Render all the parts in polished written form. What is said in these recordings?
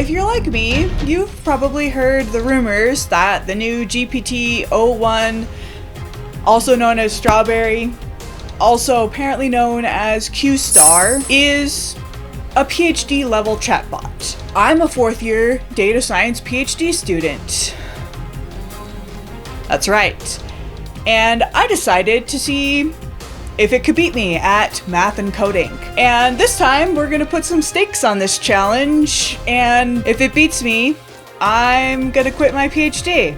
if you're like me, you've probably heard the rumors that the new GPT-01, also known as Strawberry, also apparently known as Q-Star, is a PhD level chatbot. I'm a 4th year data science PhD student. That's right. And I decided to see if it could beat me at math and coding. And this time we're gonna put some stakes on this challenge, and if it beats me, I'm gonna quit my PhD.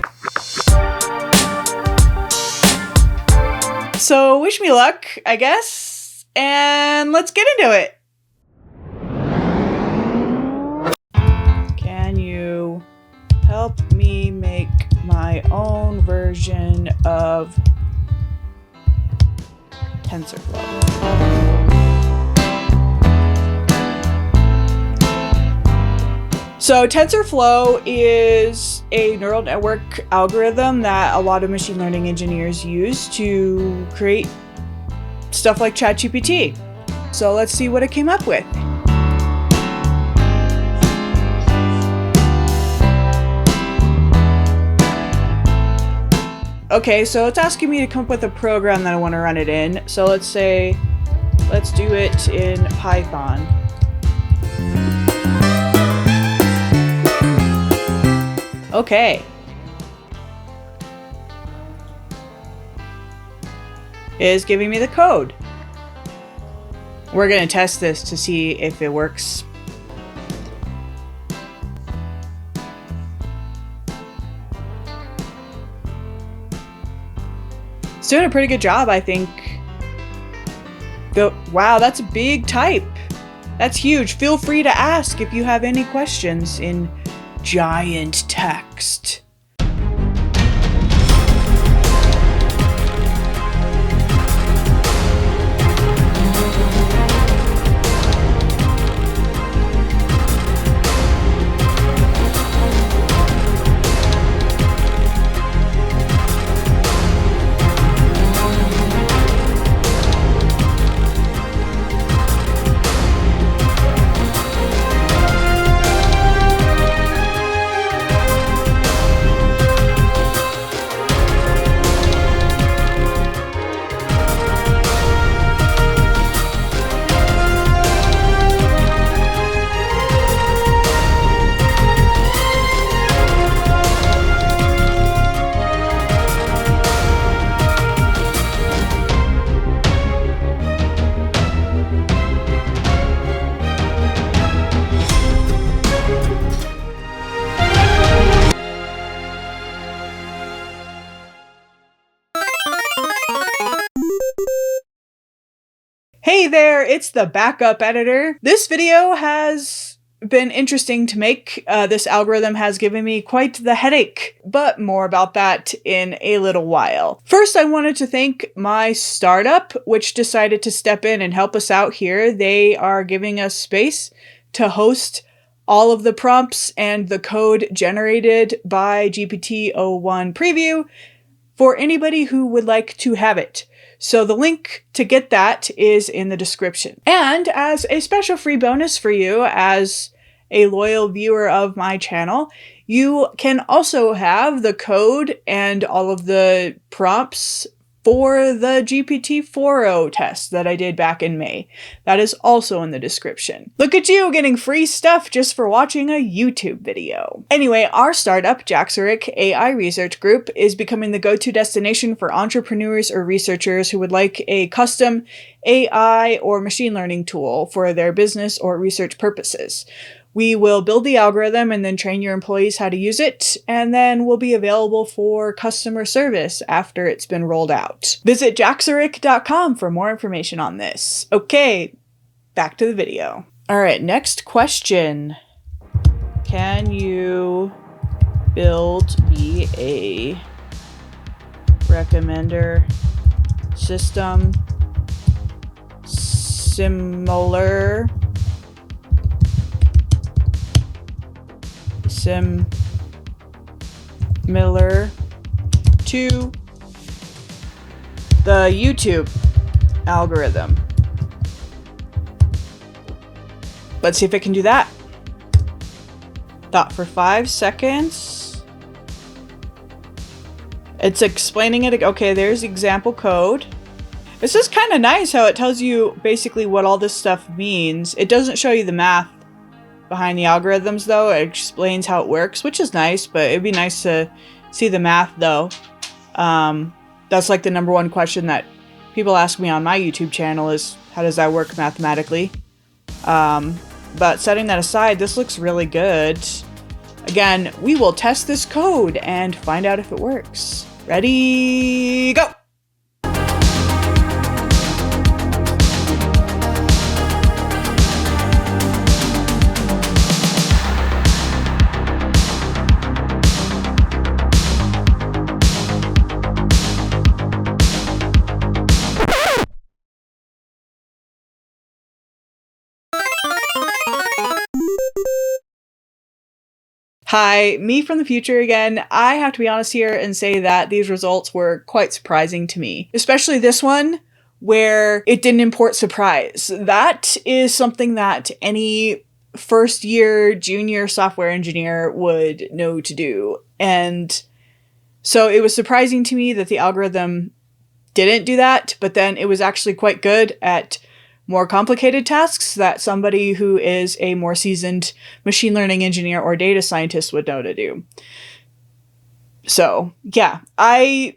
So wish me luck, I guess, and let's get into it. Can you help me make my own version of Tensorflow? So Tensorflow is a neural network algorithm that a lot of machine learning engineers use to create stuff like ChatGPT. So let's see what it came up with. Okay, so it's asking me to come up with a program that I want to run it in. So let's do it in Python. Okay. It is giving me the code. We're going to test this to see if it works. It's doing a pretty good job, I think. Wow, that's a big type. That's huge. Feel free to ask if you have any questions in giant text. Hey there, it's the backup editor. This video has been interesting to make. This algorithm has given me quite the headache, but more about that in a little while. First, I wanted to thank my startup, which decided to step in and help us out here. They are giving us space to host all of the prompts and the code generated by GPT-01 Preview for anybody who would like to have it. So the link to get that is in the description. And as a special free bonus for you, as a loyal viewer of my channel, you can also have the code and all of the prompts for the GPT-4o test that I did back in May. That is also in the description. Look at you getting free stuff just for watching a YouTube video. Anyway, our startup, Jaxorik AI Research Group, is becoming the go-to destination for entrepreneurs or researchers who would like a custom AI or machine learning tool for their business or research purposes. We will build the algorithm and then train your employees how to use it, and then we'll be available for customer service after it's been rolled out. Visit Jaxorik.com for more information on this. Okay, back to the video. All right, next question. Can you build me a recommender system similar to the YouTube algorithm? Let's see if it can do that. Thought for 5 seconds. It's explaining it. Okay, there's the example code. This is kind of nice how it tells you basically what all this stuff means. It doesn't show you the math behind the algorithms though. It explains how it works, which is nice, but it'd be nice to see the math though. That's like the number one question that people ask me on my YouTube channel is, how does that work mathematically? But setting that aside, this looks really good. Again, we will test this code and find out if it works. Ready, go! Hi, me from the future again. I have to be honest here and say that these results were quite surprising to me, especially this one where it didn't import surprise. That is something that any first year junior software engineer would know to do. And so it was surprising to me that the algorithm didn't do that, but then it was actually quite good at more complicated tasks that somebody who is a more seasoned machine learning engineer or data scientist would know to do. So yeah, I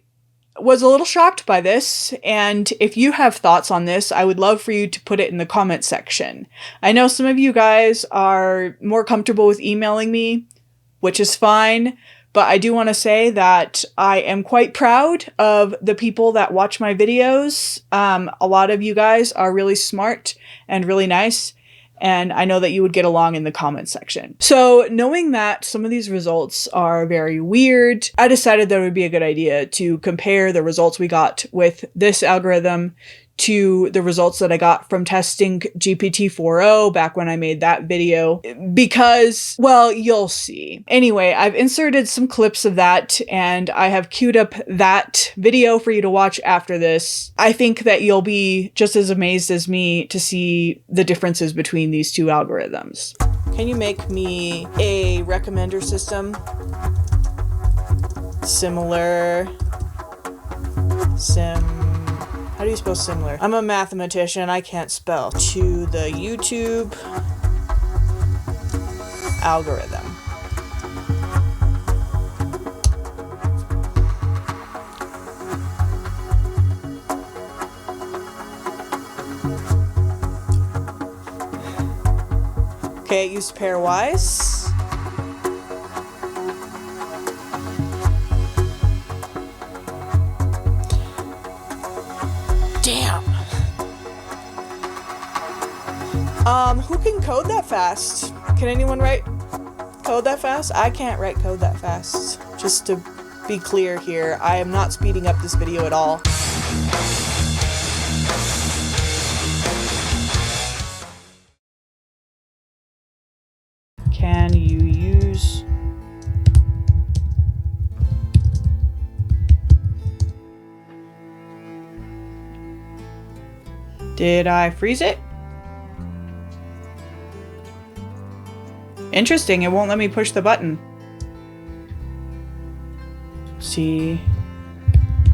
was a little shocked by this, and if you have thoughts on this, I would love for you to put it in the comment section. I know some of you guys are more comfortable with emailing me, which is fine, but I do want to say that I am quite proud of the people that watch my videos. A lot of you guys are really smart and really nice, and I know that you would get along in the comment section. So knowing that some of these results are very weird, I decided that it would be a good idea to compare the results we got with this algorithm to the results that I got from testing GPT-4o back when I made that video, because, well, you'll see. Anyway, I've inserted some clips of that, and I have queued up that video for you to watch after this. I think that you'll be just as amazed as me to see the differences between these two algorithms. Can you make me a recommender system? Similar. How do you spell similar? I'm a mathematician, I can't spell. To the YouTube algorithm. Okay, it used pairwise. Damn. Who can code that fast? Can anyone write code that fast? I can't write code that fast. Just to be clear here, I am not speeding up this video at all. Can you use... Did I freeze it? Interesting, it won't let me push the button. See.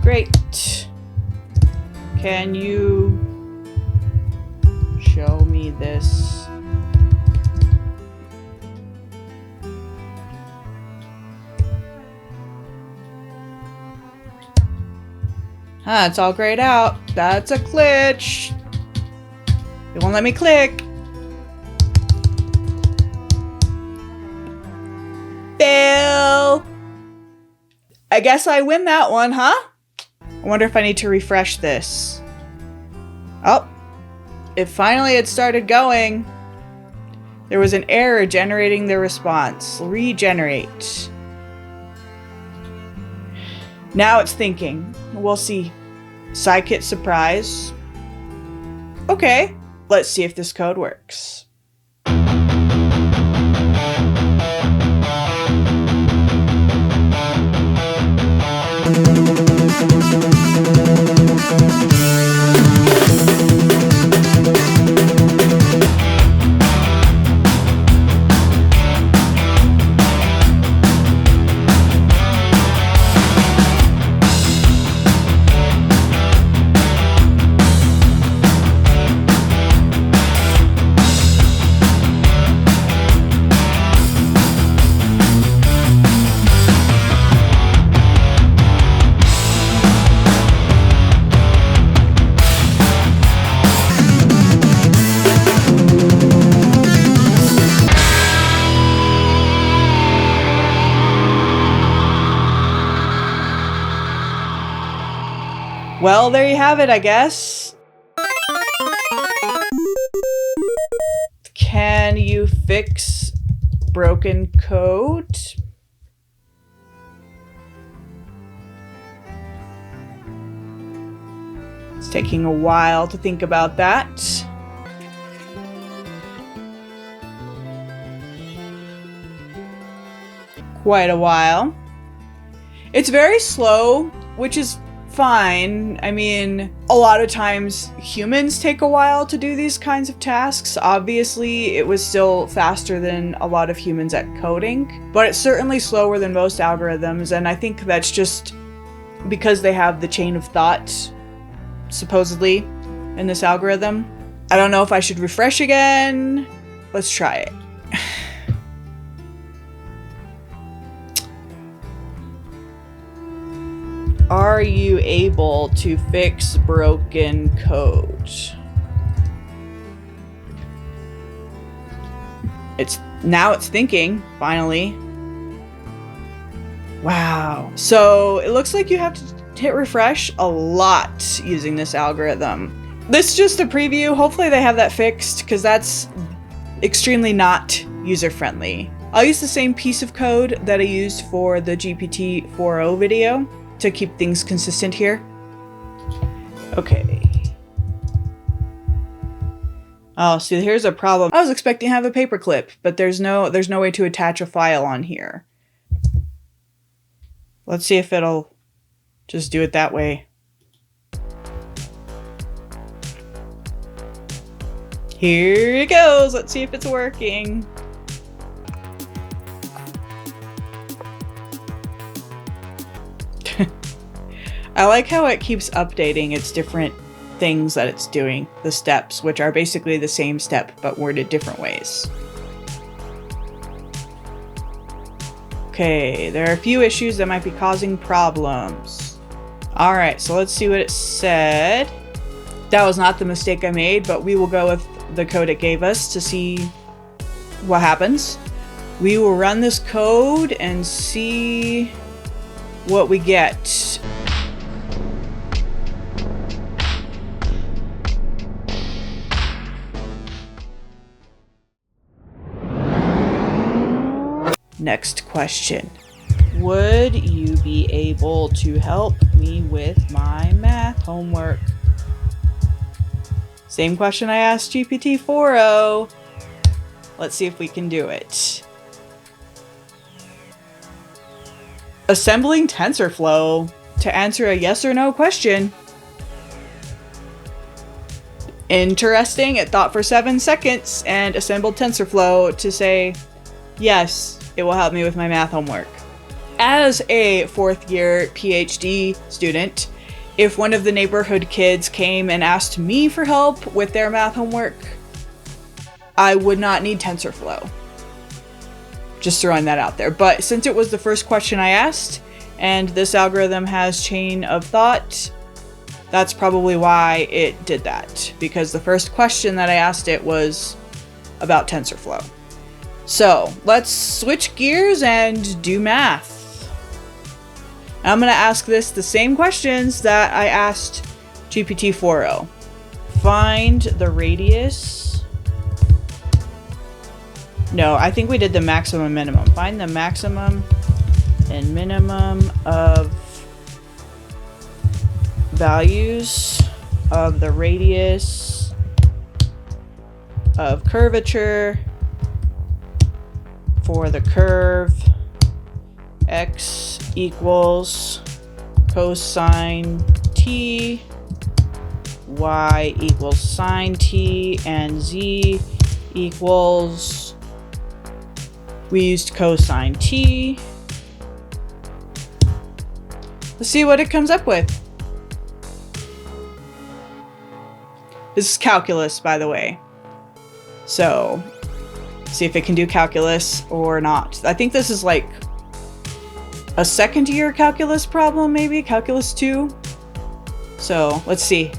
Great. Can you show me this? Huh, it's all grayed out. That's a glitch. It won't let me click. Fail. I guess I win that one, huh? I wonder if I need to refresh this. Oh, it finally had started going. There was an error generating the response. Regenerate. Now it's thinking. We'll see. Scikit surprise. Okay, let's see if this code works. Well, there you have it, I guess. Can you fix broken code? It's taking a while to think about that. Quite a while. It's very slow, which is fine. I mean, a lot of times humans take a while to do these kinds of tasks. Obviously, it was still faster than a lot of humans at coding, but it's certainly slower than most algorithms, and I think that's just because they have the chain of thought, supposedly, in this algorithm. I don't know if I should refresh again. Let's try it. Are you able to fix broken code? Now it's thinking, finally. Wow. So it looks like you have to hit refresh a lot using this algorithm. This is just a preview. Hopefully they have that fixed, because that's extremely not user-friendly. I'll use the same piece of code that I used for the GPT-4o video to keep things consistent here. Okay. Oh, see, here's a problem. I was expecting to have a paperclip, but there's no way to attach a file on here. Let's see if it'll just do it that way. Here it goes. Let's see if it's working. I like how it keeps updating its different things that it's doing, the steps, which are basically the same step but worded different ways. Okay, there are a few issues that might be causing problems. Alright, so let's see what it said. That was not the mistake I made, but we will go with the code it gave us to see what happens. We will run this code and see what we get. Next question. Would you be able to help me with my math homework? Same question I asked GPT-4o. Let's see if we can do it. Assembling Tensorflow to answer a yes or no question. Interesting. It thought for 7 seconds and assembled Tensorflow to say, yes, it will help me with my math homework. As a 4th year PhD student, if one of the neighborhood kids came and asked me for help with their math homework, I would not need Tensorflow. Just throwing that out there. But since it was the first question I asked, and this algorithm has chain of thought, that's probably why it did that. Because the first question that I asked it was about Tensorflow. So let's switch gears and do math. I'm going to ask this the same questions that I asked GPT-4o. Find the radius. No, I think we did the maximum and minimum. Find the maximum and minimum of values of the radius of curvature for the curve x equals cosine t, y equals sine t, and z equals, we used cosine t. Let's see what it comes up with. This is calculus, by the way. So, see if it can do calculus or not. I think this is like a 2nd year calculus problem, maybe? Calculus 2? So, let's see.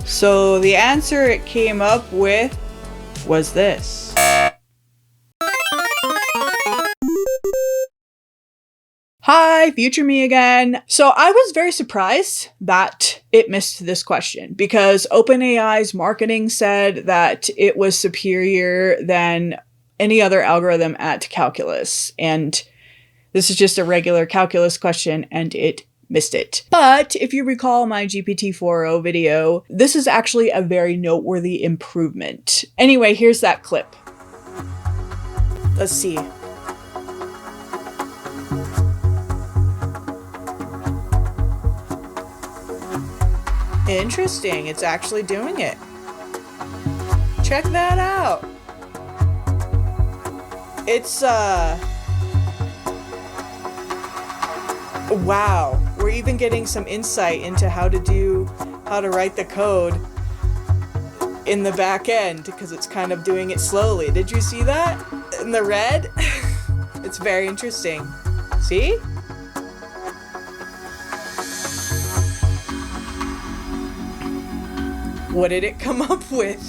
So, the answer it came up with was this. Hi, future me again. So I was very surprised that it missed this question because OpenAI's marketing said that it was superior than any other algorithm at calculus. And this is just a regular calculus question and it missed it. But if you recall my GPT-4o video, this is actually a very noteworthy improvement. Anyway, here's that clip. Let's see. Interesting, it's actually doing it. Check that out. It's, wow. We're even getting some insight into how to write the code in the back end because it's kind of doing it slowly. Did you see that? In the red? It's very interesting. See? What did it come up with?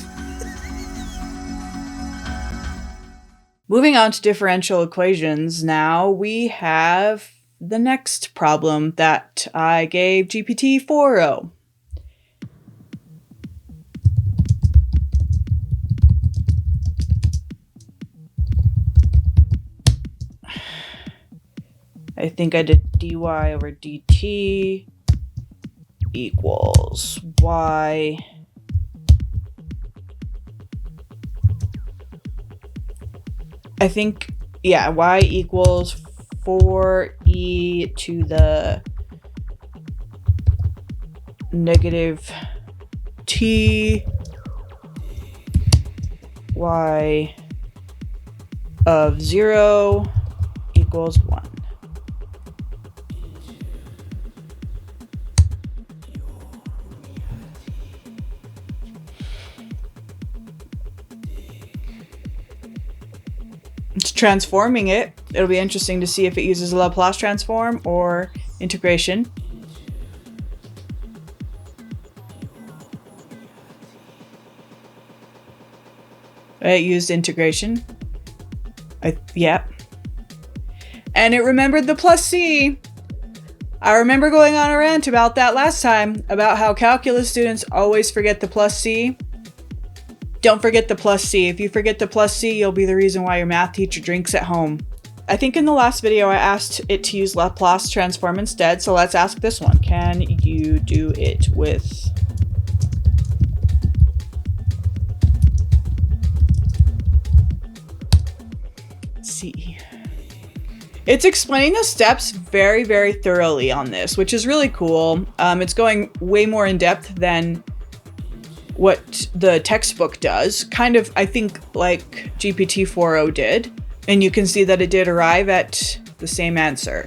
Moving on to differential equations, now we have the next problem that I gave GPT-4o. I think I did dy over dt equals y I think, yeah, y equals 4e to the negative t y of 0 equals 1. It's transforming it. It'll be interesting to see if it uses a Laplace transform or integration. It used integration. Yeah. And it remembered the plus C. I remember going on a rant about that last time, about how calculus students always forget the plus C. Don't forget the plus C. If you forget the plus C, you'll be the reason why your math teacher drinks at home. I think in the last video I asked it to use Laplace transform instead, so let's ask this one. Can you do it with C? It's explaining the steps very, very thoroughly on this, which is really cool. It's going way more in depth than what the textbook does, kind of, I think, like GPT-4o did. And you can see that it did arrive at the same answer.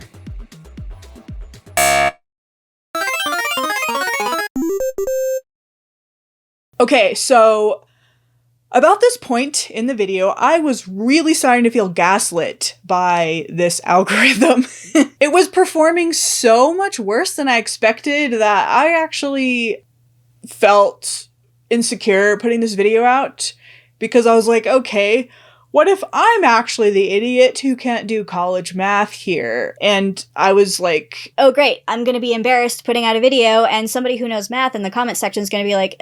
Okay, so about this point in the video, I was really starting to feel gaslit by this algorithm. It was performing so much worse than I expected that I actually felt insecure putting this video out because I was like, okay, what if I'm actually the idiot who can't do college math here? And I was like, oh great, I'm gonna be embarrassed putting out a video and somebody who knows math in the comment section is gonna be like,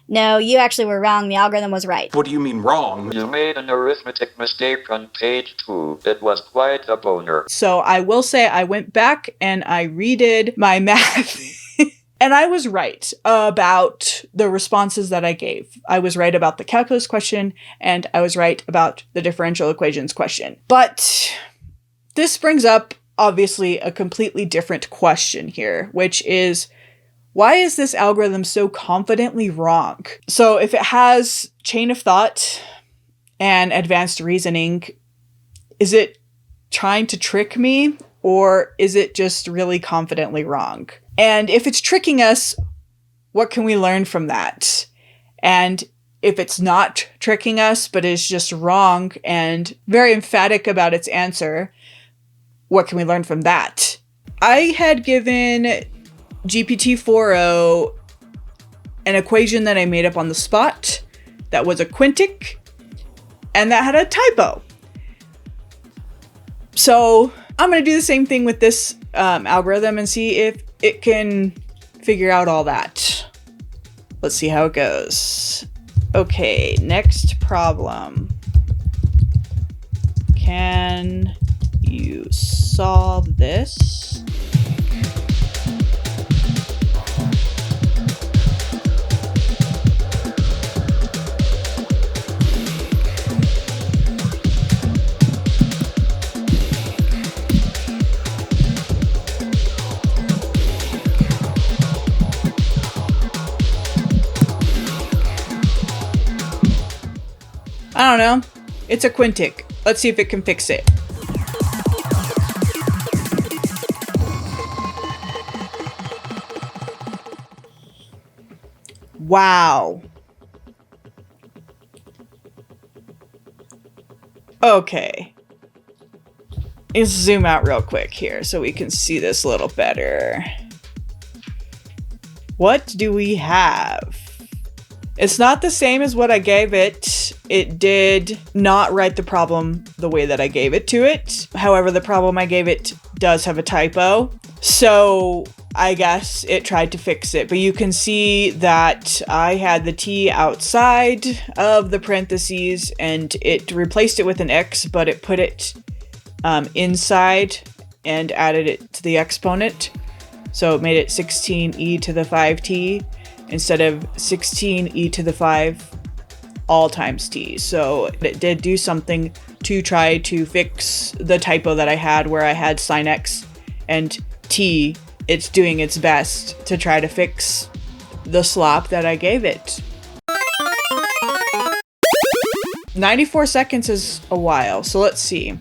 no, you actually were wrong, the algorithm was right. What do you mean wrong? You made an arithmetic mistake on page 2. It was quite a boner. So I will say I went back and I redid my math. And I was right about the responses that I gave. I was right about the calculus question, and I was right about the differential equations question. But this brings up, obviously, a completely different question here, which is, why is this algorithm so confidently wrong? So if it has chain of thought and advanced reasoning, is it trying to trick me, or is it just really confidently wrong? And if it's tricking us, what can we learn from that? And if it's not tricking us, but is just wrong and very emphatic about its answer, what can we learn from that? I had given GPT-4o an equation that I made up on the spot that was a quintic and that had a typo. So I'm going to do the same thing with this algorithm and see if it can figure out all that. Let's see how it goes. Okay, next problem. Can you solve this? I don't know. It's a quintic. Let's see if it can fix it. Wow. Okay. Let's zoom out real quick here so we can see this a little better. What do we have? It's not the same as what I gave it. It did not write the problem the way that I gave it to it. However, the problem I gave it does have a typo. So I guess it tried to fix it. But you can see that I had the T outside of the parentheses and it replaced it with an X, but it put it inside and added it to the exponent. So it made it 16e to the 5t. Instead of 16e to the 5 all times t. So it did do something to try to fix the typo that I had where I had sin x and t. It's doing its best to try to fix the slop that I gave it. 94 seconds is a while, so let's see.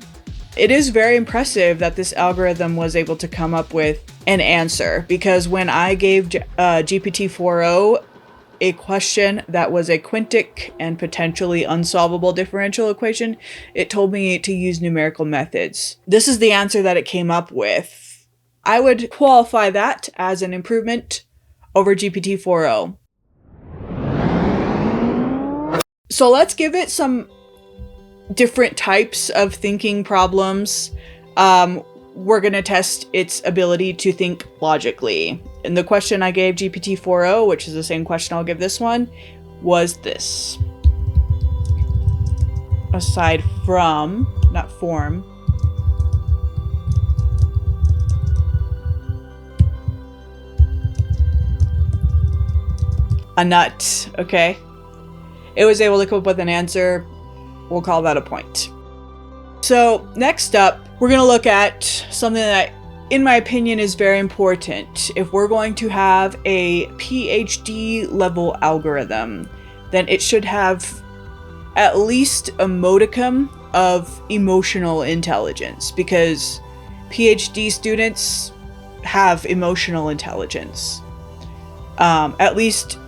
It is very impressive that this algorithm was able to come up with an answer, because when I gave GPT-4o a question that was a quintic and potentially unsolvable differential equation, it told me to use numerical methods. This is the answer that it came up with. I would qualify that as an improvement over GPT-4o. So let's give it some different types of thinking problems. We're going to test its ability to think logically. And the question I gave GPT-4o, which is the same question I'll give this one, was this. Aside from, not form, a nut, okay? It was able to come up with an answer. We'll call that a point. So next up, we're going to look at something that, in my opinion, is very important. If we're going to have a PhD level algorithm, then it should have at least a modicum of emotional intelligence, because PhD students have emotional intelligence, at least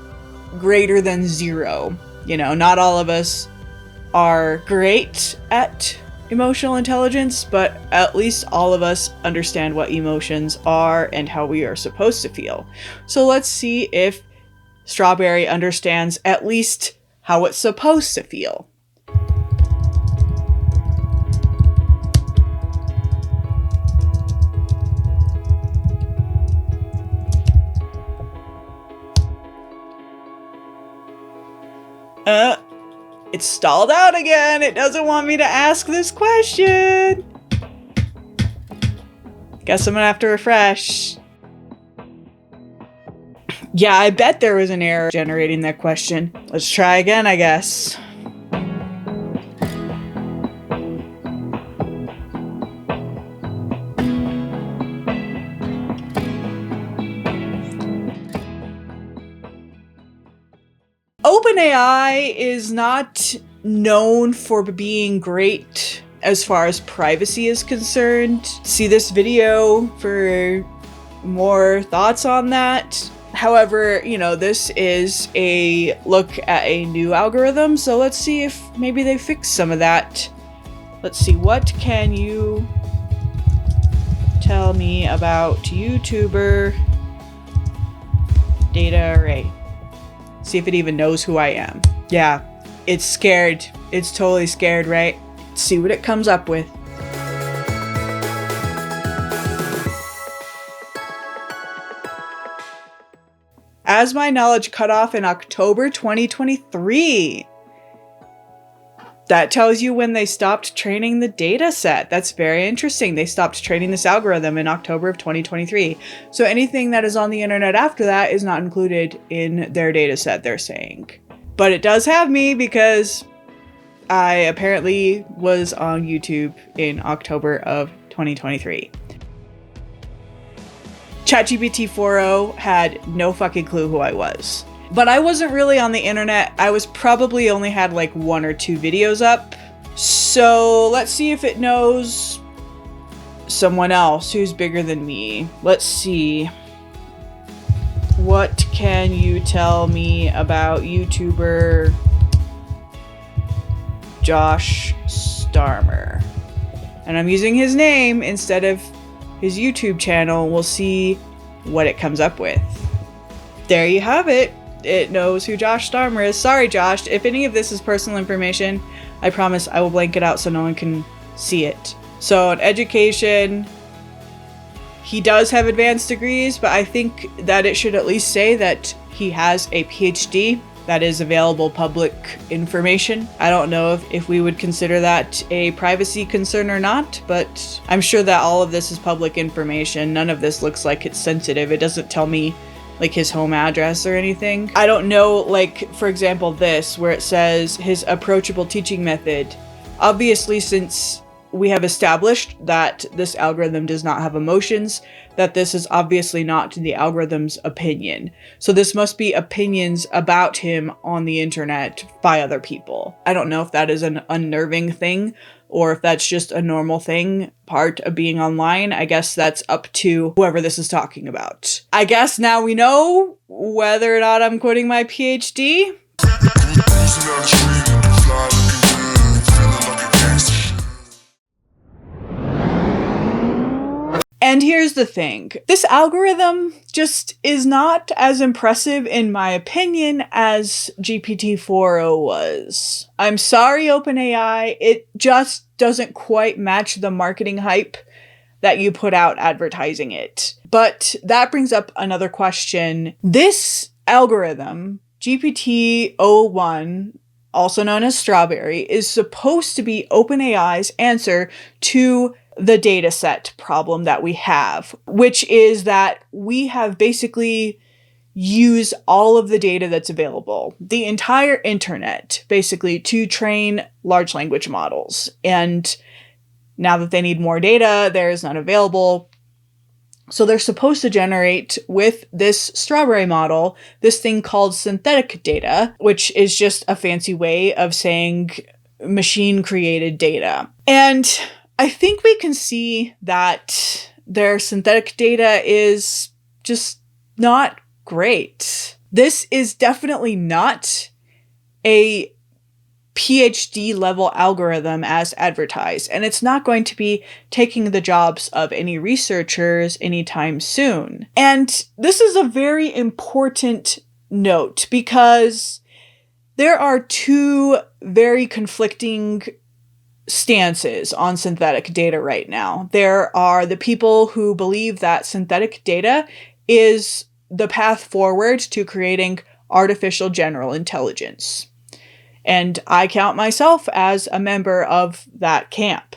greater than 0. You know, not all of us are great at emotional intelligence, but at least all of us understand what emotions are and how we are supposed to feel. So let's see if Strawberry understands at least how it's supposed to feel. It's stalled out again. It doesn't want me to ask this question. Guess I'm gonna have to refresh. Yeah, I bet there was an error generating that question. Let's try again, I guess. OpenAI is not known for being great as far as privacy is concerned. See this video for more thoughts on that. However, you know, this is a look at a new algorithm, so let's see if maybe they fix some of that. Let's see, what can you tell me about YouTuber data array? See if it even knows who I am. Yeah, it's scared. It's totally scared, right? Let's see what it comes up with. as my knowledge cut off in October 2023. That tells you when they stopped training the data set. That's very interesting. They stopped training this algorithm in October of 2023. So anything that is on the internet after that is not included in their data set, they're saying. But it does have me because I apparently was on YouTube in October of 2023. ChatGPT 4.0 had no fucking clue who I was. But I wasn't really on the internet. I was probably only had like 1 or 2 videos up. So let's see if it knows someone else who's bigger than me. Let's see. What can you tell me about YouTuber Josh Starmer? And I'm using his name instead of his YouTube channel. We'll see what it comes up with. There you have it. It knows who Josh Starmer is. Sorry, Josh. If any of this is personal information, I promise I will blank it out so no one can see it. So in education, he does have advanced degrees, but I think that it should at least say that he has a PhD. That is available public information. I don't know if we would consider that a privacy concern or not, but I'm sure that all of this is public information. None of this looks like it's sensitive. It doesn't tell me like his home address or anything. I don't know, like, for example, this, where it says his approachable teaching method. Obviously, since we have established that this algorithm does not have emotions, that this is obviously not the algorithm's opinion. So this must be opinions about him on the internet by other people. I don't know if that is an unnerving thing or if that's just a normal thing, part of being online. I guess that's up to whoever this is talking about. I guess now we know whether or not I'm quoting my PhD. And here's the thing. This algorithm just is not as impressive, in my opinion, as GPT-4o was. I'm sorry, OpenAI. It just doesn't quite match the marketing hype that you put out advertising it. But that brings up another question. This algorithm, GPT-o1, also known as Strawberry, is supposed to be OpenAI's answer to the data set problem that we have, which is that we have basically used all of the data that's available, the entire internet, basically, to train large language models. And now that they need more data, there is none available. So they're supposed to generate, with this Strawberry model, this thing called synthetic data, which is just a fancy way of saying machine-created data. And I think we can see that their synthetic data is just not great. This is definitely not a PhD level algorithm as advertised, and it's not going to be taking the jobs of any researchers anytime soon. And this is a very important note because there are 2 very conflicting stances on synthetic data right now. There are the people who believe that synthetic data is the path forward to creating artificial general intelligence. And I count myself as a member of that camp.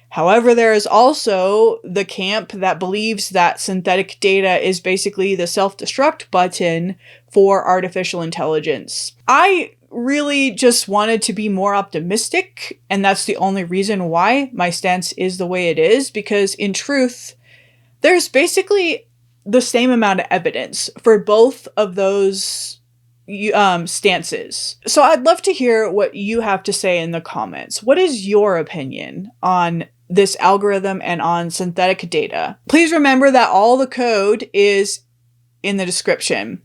However, there is also the camp that believes that synthetic data is basically the self-destruct button for artificial intelligence. I really just wanted to be more optimistic, and that's the only reason why my stance is the way it is, because in truth, there's basically the same amount of evidence for both of those stances. So I'd love to hear what you have to say in the comments. What is your opinion on this algorithm and on synthetic data? Please remember that all the code is in the description.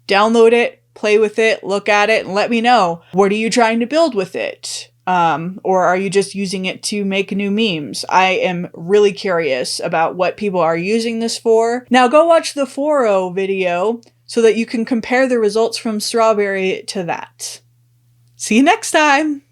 Download it, play with it, look at it, and let me know. What are you trying to build with it? Or are you just using it to make new memes? I am really curious about what people are using this for. Now go watch the 4.0 video so that you can compare the results from Strawberry to that. See you next time!